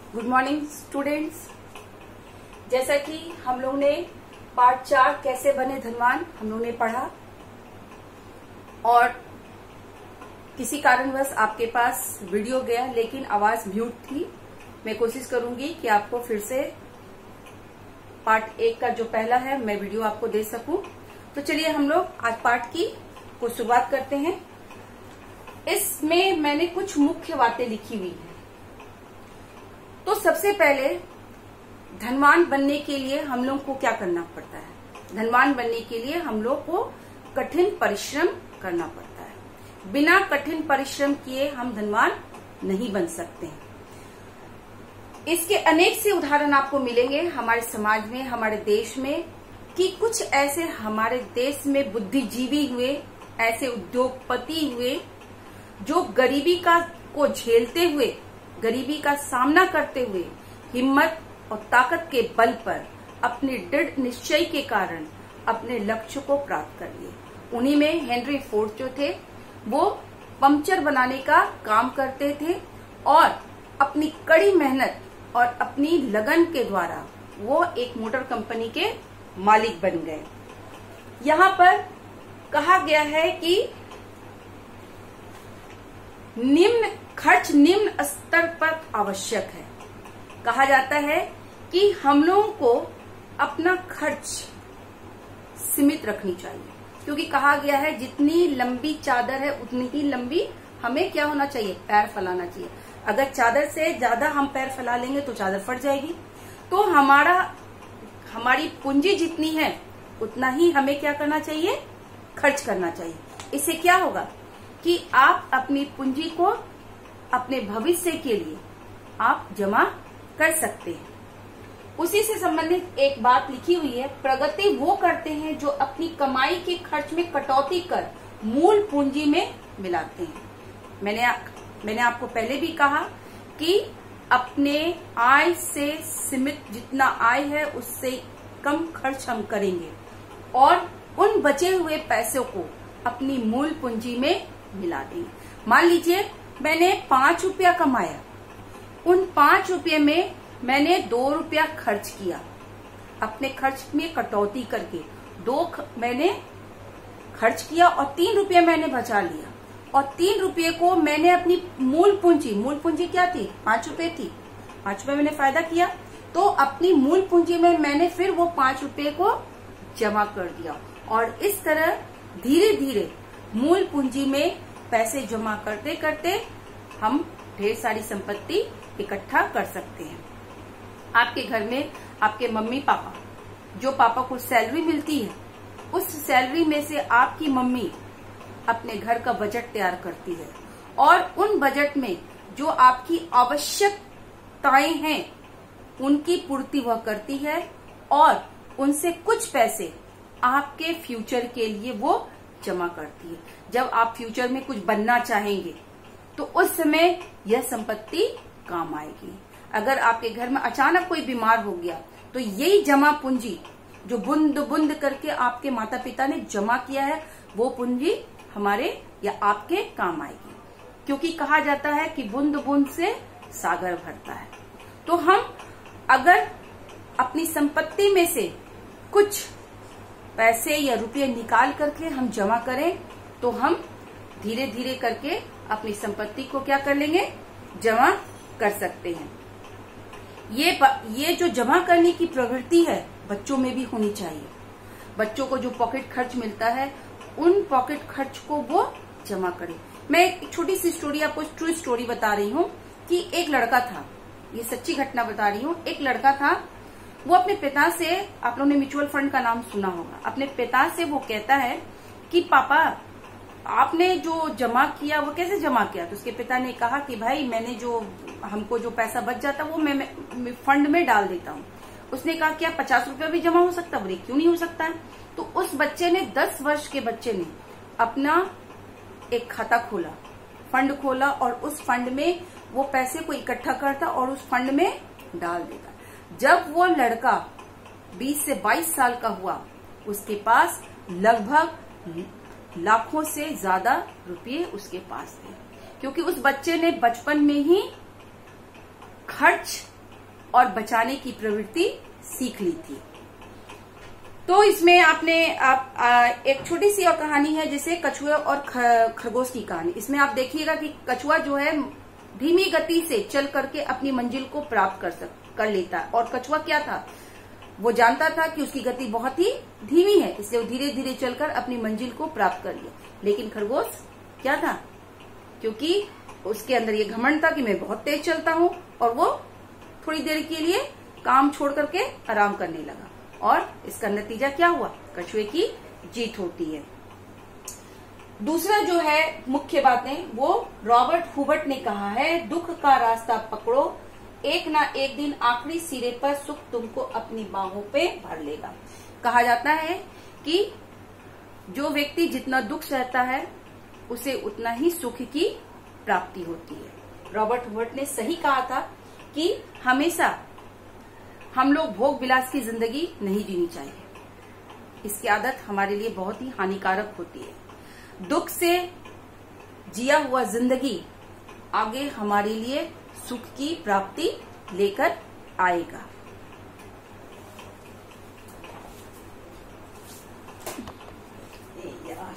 Good morning students. जैसा कि हम लोग ने पार्ट 4 कैसे बने धनवान हम लोग ने पढ़ा और किसी कारणवश आपके पास वीडियो गया लेकिन आवाज म्यूट थी। मैं कोशिश करूंगी कि आपको फिर से पार्ट 1 का जो पहला है मैं वीडियो आपको दे सकूं। तो चलिए हम लोग आज पार्ट की को शुरुआत करते हैं। इसमें मैंने कुछ मुख्य बातें लिखी हुई हैं। तो सबसे पहले धनवान बनने के लिए हम लोग को क्या करना पड़ता है? धनवान बनने के लिए हम लोग को कठिन परिश्रम करना पड़ता है। बिना कठिन परिश्रम किए हम धनवान नहीं बन सकते हैं। इसके अनेक से उदाहरण आपको मिलेंगे हमारे समाज में, हमारे देश में, कि कुछ ऐसे हमारे देश में बुद्धिजीवी हुए, ऐसे उद्योगपति हुए जो गरीबी को झेलते हुए, गरीबी का सामना करते हुए हिम्मत और ताकत के बल पर अपने दृढ़ निश्चय के कारण अपने लक्ष्य को प्राप्त कर लिए। उन्हीं में हेनरी फोर्ड जो थे वो पंक्चर बनाने का काम करते थे और अपनी कड़ी मेहनत और अपनी लगन के द्वारा वो एक मोटर कंपनी के मालिक बन गए। यहाँ पर कहा गया है कि खर्च निम्न स्तर पर आवश्यक है। कहा जाता है कि हम लोगों को अपना खर्च सीमित रखनी चाहिए, क्योंकि कहा गया है जितनी लंबी चादर है उतनी ही लंबी हमें क्या होना चाहिए? पैर फैलाना चाहिए। अगर चादर से ज्यादा हम पैर फैला लेंगे तो चादर फट जाएगी। तो हमारी पूंजी जितनी है उतना ही हमें क्या करना चाहिए? खर्च करना चाहिए। इससे क्या होगा कि आप अपनी पूंजी को अपने भविष्य के लिए आप जमा कर सकते हैं। उसी से संबंधित एक बात लिखी हुई है, प्रगति वो करते हैं जो अपनी कमाई के खर्च में कटौती कर मूल पूंजी में मिलाते हैं। मैंने आपको पहले भी कहा कि अपने आय से सीमित जितना आय है उससे कम खर्च हम करेंगे और उन बचे हुए पैसों को अपनी मूल पूंजी में मिला देंगे। मान लीजिए मैंने 5 रुपया कमाया, उन 5 रुपये में मैंने 2 रुपया खर्च किया, अपने खर्च में कटौती करके 2 मैंने खर्च किया और 3 रुपये मैंने बचा लिया और 3 रुपये को मैंने अपनी मूल पूंजी क्या थी? 5 रुपये थी। 5 रुपये मैंने फायदा किया तो अपनी मूल पूंजी में मैंने फिर वो 5 रुपये को जमा कर दिया और इस तरह धीरे धीरे मूल पूंजी में पैसे जमा करते करते हम ढेर सारी संपत्ति इकट्ठा कर सकते हैं। आपके घर में आपके मम्मी पापा, जो पापा को सैलरी मिलती है, उस सैलरी में से आपकी मम्मी अपने घर का बजट तैयार करती है और उन बजट में जो आपकी आवश्यकताएं हैं उनकी पूर्ति वह करती है और उनसे कुछ पैसे आपके फ्यूचर के लिए वो जमा करती है। जब आप फ्यूचर में कुछ बनना चाहेंगे तो उस समय यह संपत्ति काम आएगी। अगर आपके घर में अचानक कोई बीमार हो गया तो यही जमा पूंजी जो बूंद बूंद करके आपके माता पिता ने जमा किया है वो पूंजी हमारे या आपके काम आएगी, क्योंकि कहा जाता है कि बूंद बूंद से सागर भरता है। तो हम अगर अपनी संपत्ति में से कुछ पैसे या रुपये निकाल करके हम जमा करें तो हम धीरे धीरे करके अपनी संपत्ति को क्या कर लेंगे? जमा कर सकते हैं। ये जो जमा करने की प्रवृत्ति है बच्चों में भी होनी चाहिए। बच्चों को जो पॉकेट खर्च मिलता है उन पॉकेट खर्च को वो जमा करें। मैं एक छोटी सी स्टोरी आपको ट्रू स्टोरी बता रही हूँ कि एक लड़का था, ये सच्ची घटना बता रही हूँ। एक लड़का था, वो अपने पिता से, आप लोगों ने म्यूचुअल फंड का नाम सुना होगा, अपने पिता से वो कहता है कि पापा आपने जो जमा किया वो कैसे जमा किया? तो उसके पिता ने कहा कि भाई मैंने हमको जो पैसा बच जाता वो मैं फंड में डाल देता हूँ। उसने कहा क्या 50 रुपया भी जमा हो सकता? बोले क्यों नहीं हो सकता है। तो उस बच्चे ने 10 वर्ष के बच्चे ने अपना एक खाता खोला, फंड खोला और उस फंड में वो पैसे को इकट्ठा करता और उस फंड में डाल देता। जब वो लड़का 20 से 22 साल का हुआ उसके पास लगभग लाखों से ज्यादा रुपये उसके पास थे, क्योंकि उस बच्चे ने बचपन में ही खर्च और बचाने की प्रवृत्ति सीख ली थी। तो इसमें आपने एक छोटी सी और कहानी है, जैसे कछुए और खरगोश की कहानी। इसमें आप देखिएगा कि कछुआ जो है धीमी गति से चल करके अपनी मंजिल को प्राप्त कर लेता है, और कछुआ क्या था, वो जानता था कि उसकी गति बहुत ही धीमी है, इसलिए वो धीरे धीरे चलकर अपनी मंजिल को प्राप्त कर लिया। लेकिन खरगोश क्या था, क्योंकि उसके अंदर ये घमंड था कि मैं बहुत तेज चलता हूँ, और वो थोड़ी देर के लिए काम छोड़ करके आराम करने लगा, और इसका नतीजा क्या हुआ, कछुए की जीत होती है। दूसरा जो है मुख्य बातें, वो रॉबर्ट हुबर्ट ने कहा है, दुख का रास्ता पकड़ो, एक ना एक दिन आखिरी सिरे पर सुख तुमको अपनी बाहों पे भर लेगा। कहा जाता है कि जो व्यक्ति जितना दुख सहता है उसे उतना ही सुख की प्राप्ति होती है। रॉबर्ट हुबर्ट ने सही कहा था कि हमेशा हम लोग भोग विलास की जिंदगी नहीं जीनी चाहिए, इसकी आदत हमारे लिए बहुत ही हानिकारक होती है। दुख से जिया हुआ जिंदगी आगे हमारे लिए सुख की प्राप्ति लेकर आएगा। यार